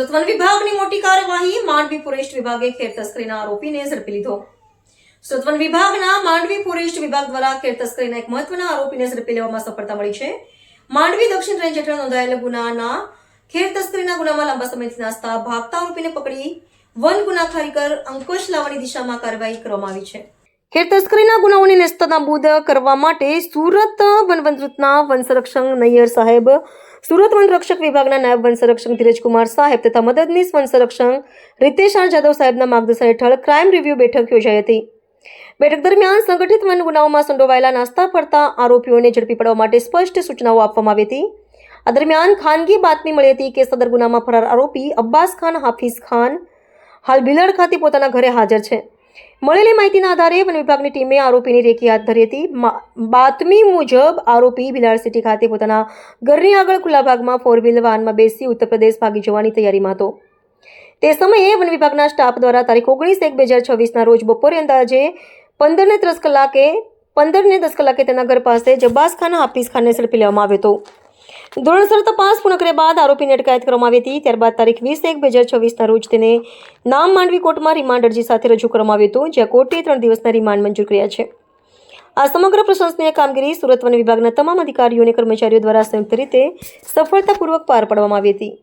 Surat one વિભાગની મોટી કાર્યવાહી। માંડવી ફોરેસ્ટ વિભાગે ખેર તસ્કરીના આરોપીને ઝડપી લીધો। સુરત વન વિભાગના માંડવી ફોરેસ્ટ વિભાગ દ્વારા ખેર તસ્કરીના એક મહત્વના આરોપીને ઝડપી લેવામાં સફળતા મળી છે। માંડવી દક્ષિણ રેન્જ હેઠળ નોંધાયેલ ગુનાના ખેર તસ્કરીના ગુનામાં લાંબા સમયથી નાસતા ભાગતા આરોપીને પકડી વન ગુનાખારી કર અંકુશ લાવવાની દિશામાં કાર્યવાહી કરવામાં આવી છે। ખેર તસ્કરીના ગુનાઓને નેસ્તનાબૂદ કરવા માટે સુરત વનવંતૃતના વન સંરક્ષક નૈયર સાહેબ, સુરત વન રક્ષક વિભાગના નાયબ વન સંરક્ષક ધીરજકુમાર સાહેબ તથા મદદનીશ વન સંરક્ષક રીતેશ આર જાદવ સાહેબના માર્ગદર્શન હેઠળ ક્રાઇમ રિવ્યુ બેઠક યોજાઈ હતી। બેઠક દરમિયાન સંગઠિત વન ગુનાઓમાં સંડોવાયેલા નાસ્તા ફરતા આરોપીઓને ઝડપી પાડવા માટે સ્પષ્ટ સૂચનાઓ આપવામાં આવી હતી। આ દરમિયાન ખાનગી બાતમી મળી હતી કે સદર ગુનામાં ફરાર આરોપી અબ્બાસ ખાન હાફિઝ ખાન હાલ ભીલડ ખાતે પોતાના ઘરે હાજર છે। મળેલી માહિતીના આધારે વન વિભાગની ટીમે આરોપીની રેકી હાથ ધરી હતી। બાતમી મુજબ આરોપી ભીલાડ સિટી ખાતે પોતાના ઘરની આગળ ખુલ્લા ભાગમાં 4 વ્હીલ વાહનમાં બેસી ઉત્તર પ્રદેશ ભાગી જવાની તૈયારીમાં હતો। તે સમયે વન વિભાગના સ્ટાફ દ્વારા તારીખ 19/1/2026ના રોજ બપોરે અંદાજે 15:10 કલાકે તેના ઘર પાસે અબ્બાસ ખાન હાફિઝ ખાનને ઝડપી લેવામાં આવ્યો હતો। ધોરણસર તપાસ પૂર્ણ કર્યા બાદ આરોપીની અટકાયત કરવામાં આવી હતી। ત્યારબાદ તારીખ 20/1/2026ના રોજ તેને નામ માંડવી કોર્ટમાં રિમાન્ડ અરજી સાથે રજૂ કરવામાં આવ્યું હતું, જ્યાં કોર્ટે 3 દિવસના રિમાન્ડ મંજૂર કર્યા છે। આ સમગ્ર પ્રશંસનીય કામગીરી સુરત વન વિભાગના તમામ અધિકારીઓ અને કર્મચારીઓ દ્વારા સંયુક્ત રીતે સફળતાપૂર્વક પાર પાડવામાં આવી હતી।